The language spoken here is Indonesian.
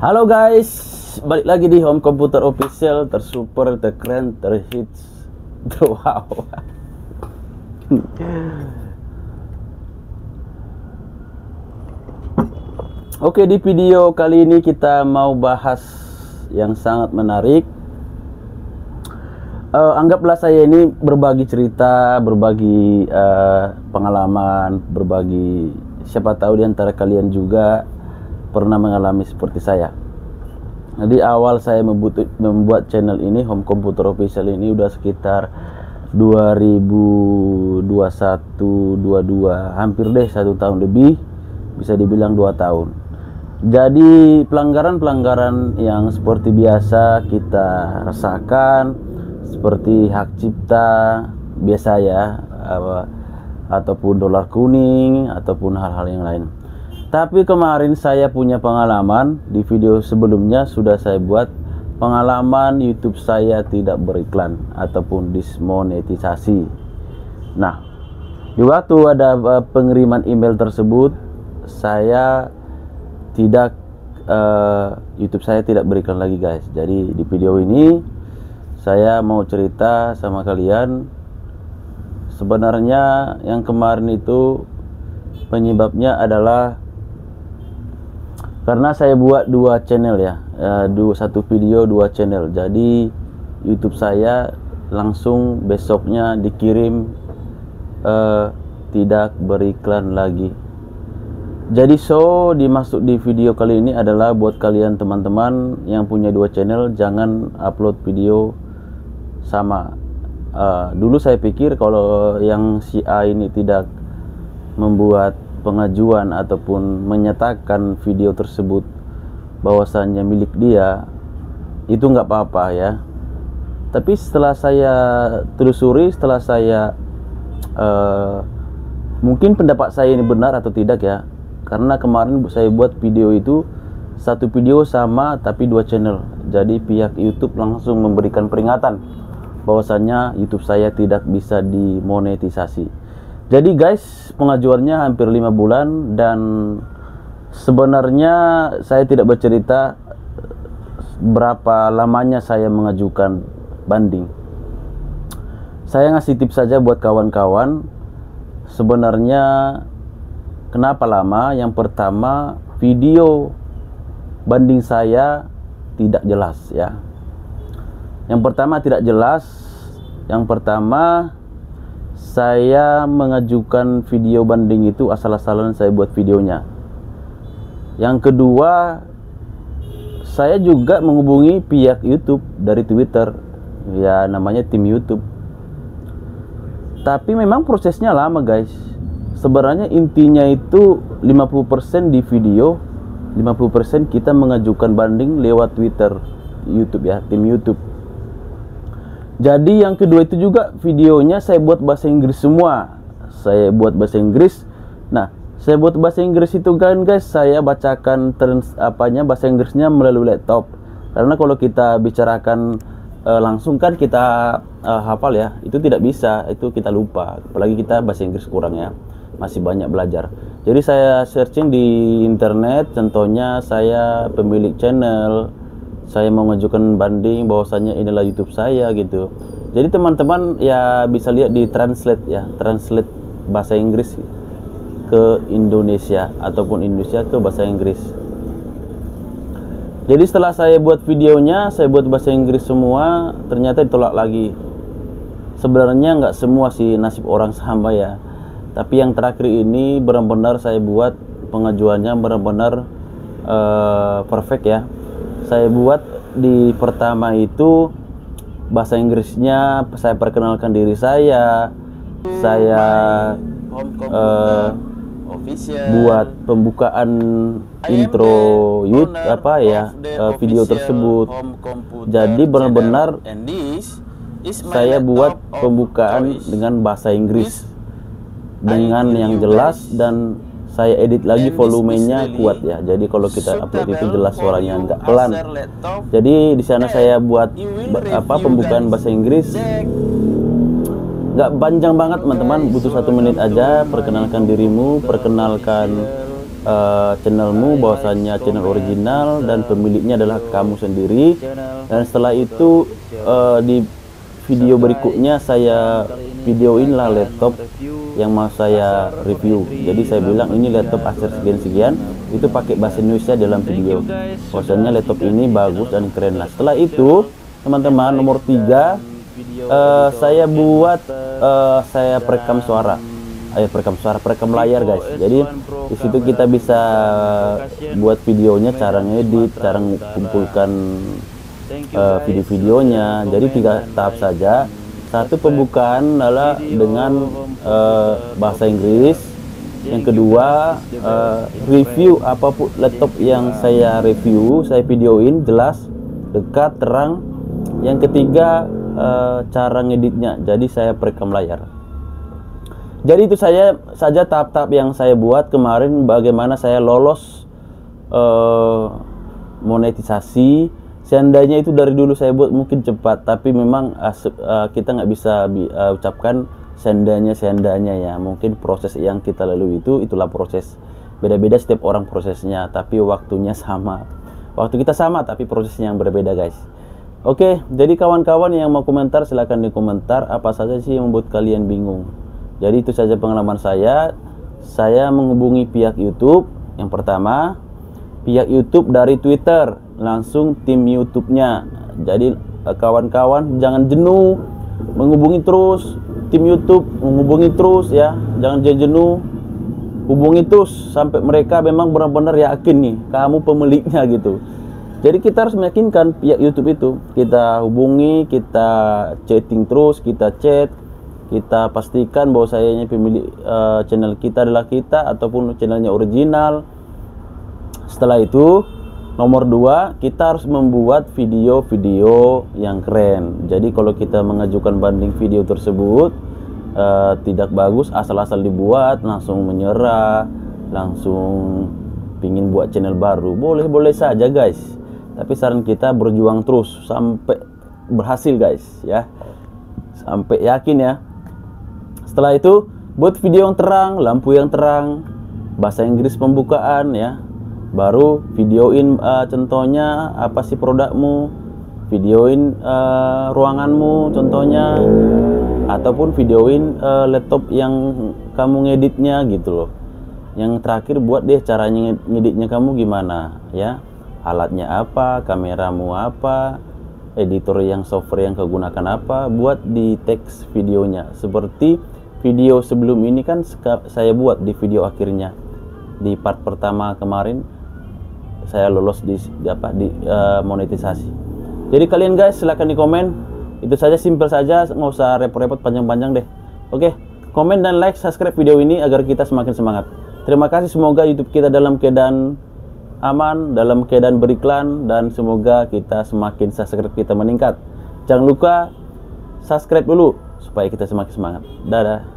Halo guys, balik lagi di Home Computer Official, tersuper, terkeren, terhits, wow. Oke, di video kali ini kita mau bahas yang sangat menarik. Anggaplah saya ini berbagi cerita, berbagi pengalaman, berbagi, siapa tahu di antara kalian juga pernah mengalami seperti saya. Jadi awal saya membuat channel ini, Home Computer Official ini, udah sekitar 2021-22, hampir deh 1 tahun lebih, bisa dibilang 2 tahun. Jadi pelanggaran-pelanggaran yang seperti biasa kita rasakan, seperti hak cipta biasa ya, ataupun dolar kuning, ataupun hal-hal yang lain. Tapi kemarin saya punya pengalaman, di video sebelumnya sudah saya buat pengalaman YouTube saya tidak beriklan ataupun dismonetisasi. Nah, di waktu ada pengiriman email tersebut, saya tidak YouTube saya tidak beriklan lagi guys. Jadi di video ini saya mau cerita sama kalian, sebenarnya yang kemarin itu penyebabnya adalah karena saya buat 2 channel ya, satu video 2 channel. Jadi YouTube saya langsung besoknya dikirim tidak beriklan lagi. Jadi dimasuk di video kali ini adalah buat kalian teman-teman yang punya 2 channel, jangan upload video sama. Dulu saya pikir kalau yang si A ini tidak membuat pengajuan ataupun menyatakan video tersebut bahwasannya milik dia, itu nggak apa-apa ya. Tapi setelah saya telusuri, setelah saya mungkin pendapat saya ini benar atau tidak ya, karena kemarin saya buat video itu satu video sama tapi 2 channel. Jadi pihak YouTube langsung memberikan peringatan bahwasannya YouTube saya tidak bisa dimonetisasi. Jadi guys, pengajuannya hampir 5 bulan dan sebenarnya saya tidak bercerita berapa lamanya saya mengajukan banding. Saya ngasih tips saja buat kawan-kawan. Sebenarnya kenapa lama? Yang pertama, video banding saya tidak jelas ya. Yang pertama tidak jelas. Yang pertama, saya mengajukan video banding itu asal-asalan saya buat videonya. Yang kedua, saya juga menghubungi pihak YouTube dari Twitter, ya namanya tim YouTube. Tapi memang prosesnya lama guys. Sebenarnya intinya itu 50% di video, 50% kita mengajukan banding lewat Twitter, YouTube ya, tim YouTube. Jadi yang kedua itu juga videonya saya buat bahasa Inggris semua. Saya buat bahasa Inggris. Nah, saya buat bahasa Inggris itu kan guys, saya bacakan bahasa Inggrisnya melalui laptop. Karena kalau kita bicarakan langsung kan kita hafal ya, itu tidak bisa, itu kita lupa. Apalagi kita bahasa Inggris kurang ya, masih banyak belajar. Jadi saya searching di internet, contohnya saya pemilik channel, saya mau mengajukan banding bahwasannya inilah YouTube saya gitu. Jadi teman-teman ya bisa lihat di translate ya, translate bahasa Inggris ke Indonesia ataupun Indonesia ke bahasa Inggris. Jadi setelah saya buat videonya, saya buat bahasa Inggris semua, ternyata ditolak lagi. Sebenarnya nggak semua sih nasib orang sama ya, tapi yang terakhir ini benar-benar saya buat pengajuannya benar-benar perfect ya. Saya buat di pertama itu bahasa Inggrisnya, saya perkenalkan diri saya buat pembukaan intro YouTube video tersebut. Jadi benar-benar saya buat pembukaan dengan bahasa Inggris dengan yang jelas, dan saya edit lagi volumenya kuat ya. Jadi kalau kita upload itu jelas, suaranya nggak pelan. Jadi di sana saya buat pembukaan bahasa Inggris. Nggak panjang banget teman-teman, butuh 1 menit aja. Perkenalkan dirimu, perkenalkan channelmu bahwasanya channel original dan pemiliknya adalah kamu sendiri. Dan setelah itu di video berikutnya saya videoin lah laptop yang mau saya review. Jadi saya bilang ini laptop Acer sekian-sekian, itu pakai bahasa Indonesia dalam video. Bahwasanya laptop ini bagus dan keren lah. Setelah itu teman-teman, nomor 3 saya buat saya perekam suara. Perekam layar guys. Jadi di situ kita bisa buat videonya, cara ngedit, cara kumpulkan video-videonya. Jadi 3 tahap saja. Satu, pembukaan adalah dengan bahasa Inggris. Yang kedua, review apapun laptop yang saya review, saya videoin jelas, dekat, terang. Yang ketiga, cara ngeditnya. Jadi saya perekam layar. Jadi itu saja tahap-tahap yang saya buat kemarin, bagaimana saya lolos monetisasi. Seandainya itu dari dulu saya buat mungkin cepat, tapi memang kita nggak bisa ucapkan seandainya ya. Mungkin proses yang kita lalui itulah proses. Beda-beda setiap orang prosesnya, tapi waktunya sama. Waktu kita sama, tapi prosesnya yang berbeda guys. Oke, jadi kawan-kawan yang mau komentar silahkan di komentar apa saja sih yang membuat kalian bingung. Jadi itu saja pengalaman saya. Saya menghubungi pihak YouTube. Yang pertama, pihak YouTube dari Twitter, langsung tim YouTube-nya. Jadi kawan-kawan jangan jenuh menghubungi terus tim YouTube, menghubungi terus ya, jangan jenuh, hubungi terus sampai mereka memang benar-benar yakin nih kamu pemiliknya gitu. Jadi kita harus meyakinkan pihak YouTube itu, kita hubungi, kita chatting terus, kita chat, kita pastikan bahwa sayanya pemilik channel kita adalah kita ataupun channelnya original. Setelah itu nomor 2, kita harus membuat video-video yang keren. Jadi kalau kita mengajukan banding video tersebut tidak bagus, asal-asal dibuat, langsung menyerah, langsung pingin buat channel baru, boleh-boleh saja guys. Tapi saran kita berjuang terus sampai berhasil guys ya, sampai yakin ya. Setelah itu buat video yang terang, lampu yang terang, bahasa Inggris pembukaan ya. Baru videoin contohnya apa sih produkmu, videoin ruanganmu contohnya, ataupun videoin laptop yang kamu ngeditnya gitu loh. Yang terakhir buat deh caranya ngeditnya kamu gimana ya, alatnya apa, kameramu apa, editor yang software yang kau gunakan apa, buat di teks videonya. Seperti video sebelum ini kan saya buat di video akhirnya, di part pertama kemarin saya lolos di monetisasi. Jadi kalian guys silahkan di komen. Itu saja, simple saja, nggak usah repot-repot panjang-panjang deh. Oke, komen dan like, subscribe video ini agar kita semakin semangat. Terima kasih, semoga YouTube kita dalam keadaan aman, dalam keadaan beriklan, dan semoga kita semakin subscribe kita meningkat. Jangan lupa subscribe dulu supaya kita semakin semangat. Dadah.